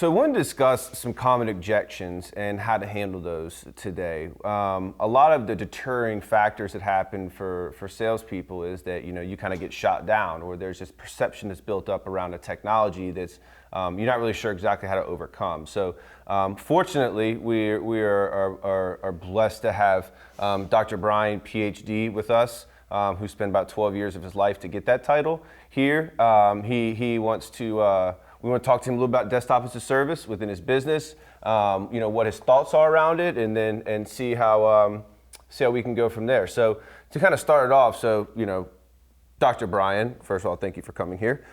So I want to discuss some common objections and how to handle those today. A lot of the deterring factors that happen for salespeople is that you kind of get shot down, or there's this perception that's built up around a technology that's you're not really sure exactly how to overcome. So fortunately, we are blessed to have Dr. Brian, PhD, with us, who spent about 12 years of his life to get that title here. He wants to. We want to talk to him a little about desktop as a service within his business, what his thoughts are around it, and see how we can go from there. So to kind of start it off, Dr. Brian, first of all, thank you for coming here.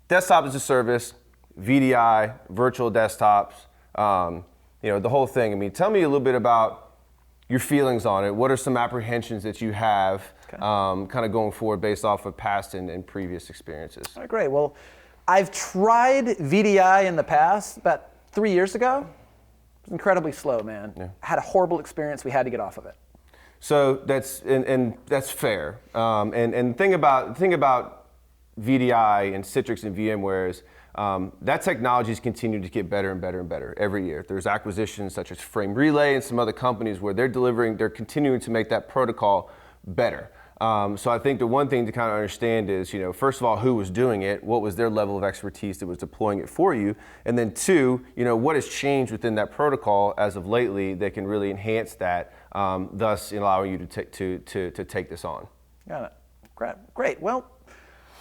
Desktop as a service, VDI, virtual desktops, the whole thing. I mean, tell me a little bit about your feelings on it. What are some apprehensions that you have kind of going forward based off of past and previous experiences? All right, great. Well, I've tried VDI in the past, about 3 years ago. It was incredibly slow, man. Yeah. I had a horrible experience. We had to get off of it. So that's fair. And thing about VDI and Citrix and VMware is that technology is continuing to get better and better and better every year. There's acquisitions such as Frame Relay and some other companies where they're continuing to make that protocol better. So I think the one thing to kind of understand is, first of all, who was doing it, what was their level of expertise that was deploying it for you, and then two, what has changed within that protocol as of lately that can really enhance that, thus allowing you to take this on. Got it. Great. Well,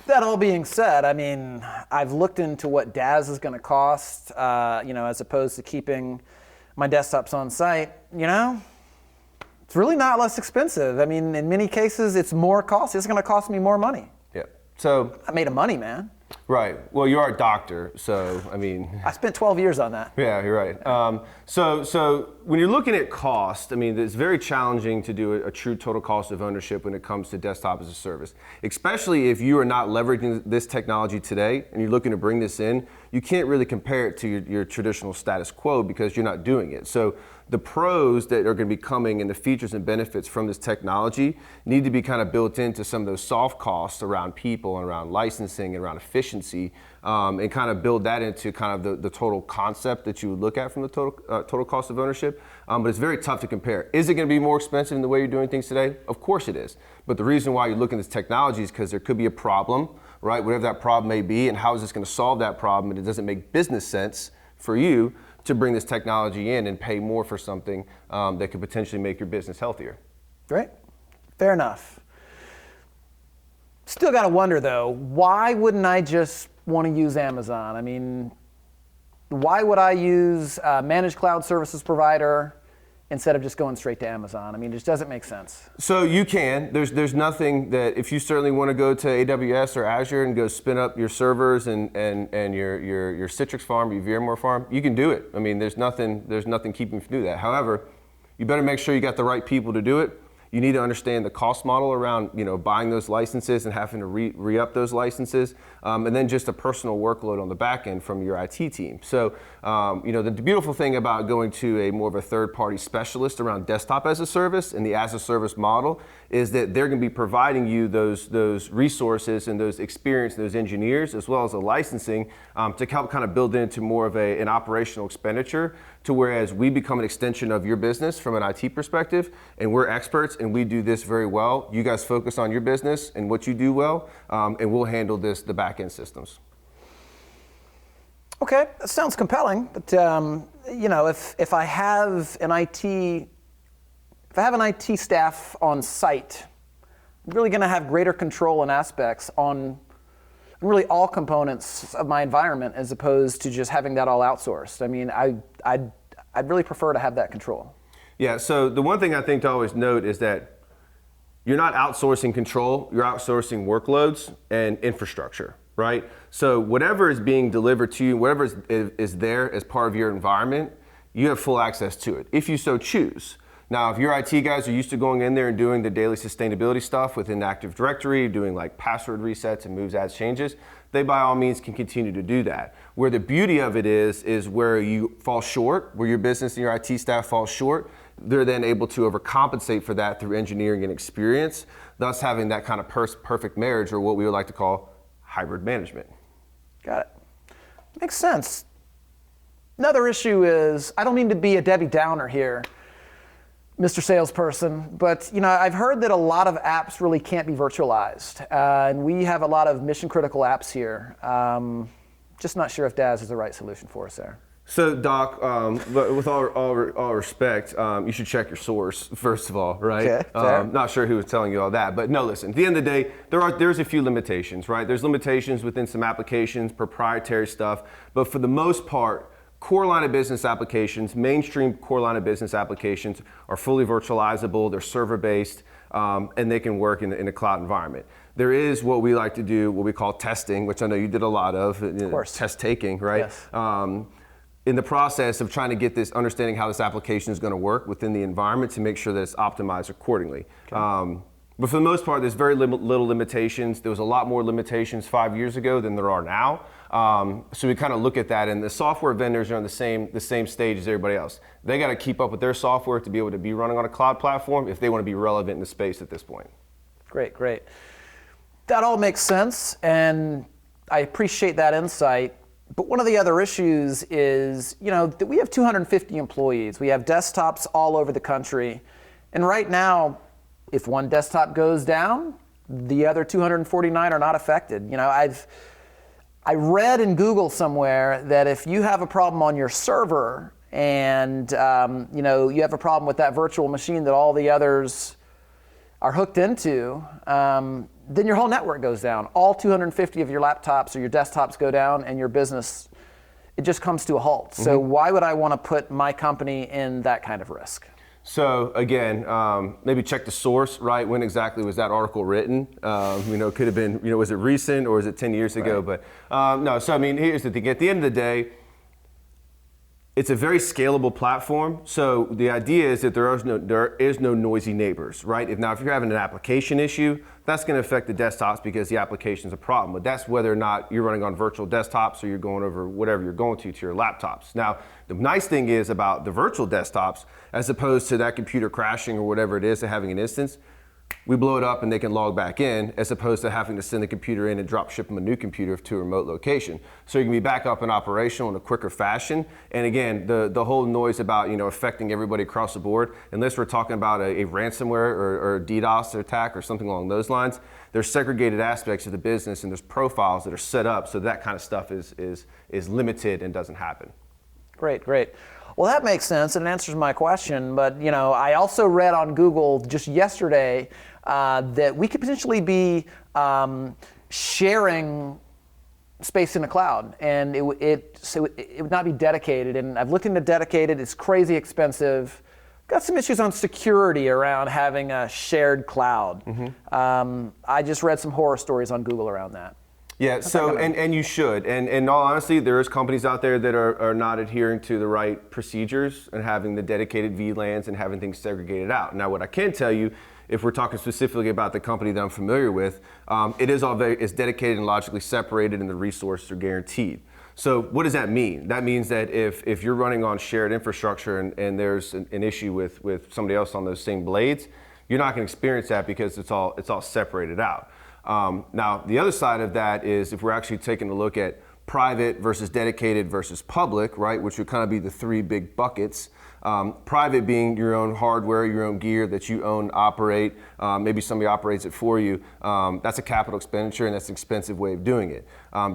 that all being said, I mean, I've looked into what DaaS is going to cost, as opposed to keeping my desktops on site, It's really not less expensive. I mean, in many cases, it's more costly. It's going to cost me more money. Yeah. So I made a money, man. Right. Well, you are a doctor, so I mean. I spent 12 years on that. Yeah, you're right. So when you're looking at cost, I mean, it's very challenging to do a true total cost of ownership when it comes to desktop as a service, especially if you are not leveraging this technology today and you're looking to bring this in. You can't really compare it to your traditional status quo because you're not doing it. So the pros that are going to be coming and the features and benefits from this technology need to be kind of built into some of those soft costs around people and around licensing and around efficiency, and kind of build that into kind of the total concept that you would look at from the total cost of ownership. But it's very tough to compare. Is it going to be more expensive in the way you're doing things today? Of course it is. But the reason why you're looking at this technology is because there could be a problem, right? Whatever that problem may be, and how is this going to solve that problem? And it doesn't make business sense for you to bring this technology in and pay more for something that could potentially make your business healthier. Great. Fair enough. Still got to wonder, though, why wouldn't I just want to use Amazon? I mean, why would I use a managed cloud services provider instead of just going straight to Amazon? I mean, it just doesn't make sense. So you can. There's nothing that, if you certainly want to go to AWS or Azure and go spin up your servers and your Citrix farm, your VMware farm, you can do it. I mean, there's nothing keeping you from doing that. However, you better make sure you got the right people to do it. You need to understand the cost model around buying those licenses and having to re-up those licenses, and then just a personal workload on the back end from your IT team. So the beautiful thing about going to a more of a third-party specialist around desktop as a service and the as a service model is that they're going to be providing you those resources and those experience, those engineers, as well as the licensing to help kind of build into more of an operational expenditure, to whereas we become an extension of your business from an IT perspective, and we're experts and we do this very well. You guys focus on your business and what you do well, and we'll handle the back end systems. Okay, that sounds compelling, but if I have an IT staff on site, I'm really going to have greater control and aspects on really all components of my environment, as opposed to just having that all outsourced. I mean, I'd really prefer to have that control. Yeah, so the one thing I think to always note is that you're not outsourcing control, you're outsourcing workloads and infrastructure, right? So whatever is being delivered to you, whatever is there as part of your environment, you have full access to it, if you so choose. Now, if your IT guys are used to going in there and doing the daily sustainability stuff within Active Directory, doing like password resets and moves, adds, changes, they by all means can continue to do that. Where the beauty of it is where you fall short, where your business and your IT staff fall short, they're then able to overcompensate for that through engineering and experience, thus having that kind of perfect marriage, or what we would like to call hybrid management. Got it. Makes sense. Another issue is, I don't mean to be a Debbie Downer here, Mr. Salesperson, but I've heard that a lot of apps really can't be virtualized, and we have a lot of mission critical apps here. Just not sure if DaaS is the right solution for us there. So, Doc, but with all respect, you should check your source first of all, right? Okay, fair. Not sure who was telling you all that, but no, listen. At the end of the day, there's a few limitations, right? There's limitations within some applications, proprietary stuff, but for the most part, core line of business applications, mainstream core line of business applications are fully virtualizable, they're server-based, and they can work in a cloud environment. There is what we like to do, what we call testing, which I know you did a lot of course. test taking, right? Yes. In the process of trying to get this, understanding how this application is going to work within the environment to make sure that it's optimized accordingly. Okay. But for the most part, there's very little limitations. There was a lot more limitations 5 years ago than there are now. So we kind of look at that, and the software vendors are on the same stage as everybody else. They got to keep up with their software to be able to be running on a cloud platform if they want to be relevant in the space at this point. Great. That all makes sense, and I appreciate that insight. But one of the other issues is, that we have 250 employees. We have desktops all over the country. And right now, if one desktop goes down, the other 249 are not affected. I read in Google somewhere that if you have a problem on your server and, you have a problem with that virtual machine that all the others are hooked into, then your whole network goes down. All 250 of your laptops or your desktops go down, and your business, it just comes to a halt. Mm-hmm. So why would I want to put my company in that kind of risk? So again, maybe check the source, right? When exactly was that article written? Could have been, was it recent or was it 10 years ago? Right. But no, so I mean, here's the thing. At the end of the day, it's a very scalable platform. So the idea is that there is no noisy neighbors, right? If you're having an application issue, that's going to affect the desktops because the application is a problem. But that's whether or not you're running on virtual desktops or you're going over whatever you're going to your laptops. Now, the nice thing is about the virtual desktops, as opposed to that computer crashing or whatever it is to having an instance, we blow it up and they can log back in, as opposed to having to send the computer in and drop ship them a new computer to a remote location. So you can be back up and operational in a quicker fashion. And again, the whole noise about affecting everybody across the board, unless we're talking about a ransomware or a DDoS attack or something along those lines, there's segregated aspects of the business and there's profiles that are set up so that kind of stuff is limited and doesn't happen. Great. Well, that makes sense and it answers my question, but I also read on Google just yesterday that we could potentially be sharing space in the cloud, and it would not be dedicated. And I've looked into dedicated; it's crazy expensive. Got some issues on security around having a shared cloud. Mm-hmm. I just read some horror stories on Google around that. Yeah, so, and you should. And in all honesty, there is companies out there that are not adhering to the right procedures and having the dedicated VLANs and having things segregated out. Now, what I can tell you, if we're talking specifically about the company that I'm familiar with, it's dedicated and logically separated and the resources are guaranteed. So what does that mean? That means that if you're running on shared infrastructure and there's an issue with somebody else on those same blades, you're not going to experience that because it's all separated out. Now, the other side of that is if we're actually taking a look at private versus dedicated versus public, right, which would kind of be the three big buckets. Private being your own hardware, your own gear that you own, operate, maybe somebody operates it for you. That's a capital expenditure and that's an expensive way of doing it.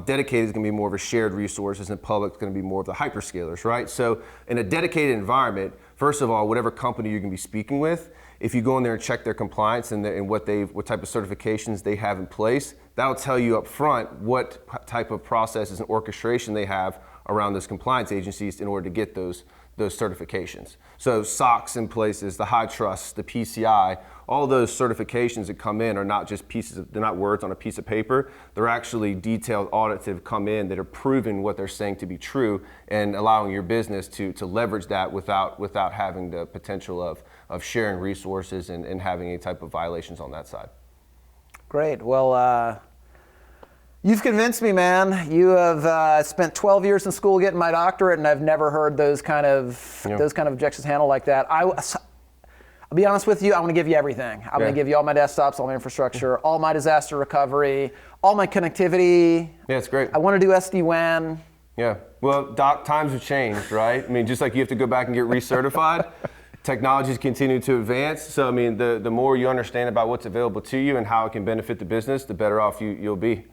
Dedicated is going to be more of a shared resources and public is going to be more of the hyperscalers, right? So in a dedicated environment, first of all, whatever company you're going to be speaking with, if you go in there and check their compliance and what type of certifications they have in place, that'll tell you up front what type of processes and orchestration they have around those compliance agencies in order to get those certifications. So SOX in places, the high trust, the PCI, all those certifications that come in are not just they're not words on a piece of paper. They're actually detailed audits that have come in that are proving what they're saying to be true and allowing your business to leverage that without having the potential of sharing resources and having any type of violations on that side. Great. Well, you've convinced me, man. You have spent 12 years in school getting my doctorate, and I've never heard those kind of objections handled like that. I'll be honest with you, I want to give you everything. I'm going to give you all my desktops, all my infrastructure, all my disaster recovery, all my connectivity. Yeah, it's great. I want to do SD-WAN. Yeah. Well, Doc, times have changed, right? I mean, just like you have to go back and get recertified, technologies continue to advance. So, I mean, the more you understand about what's available to you and how it can benefit the business, the better off you'll be.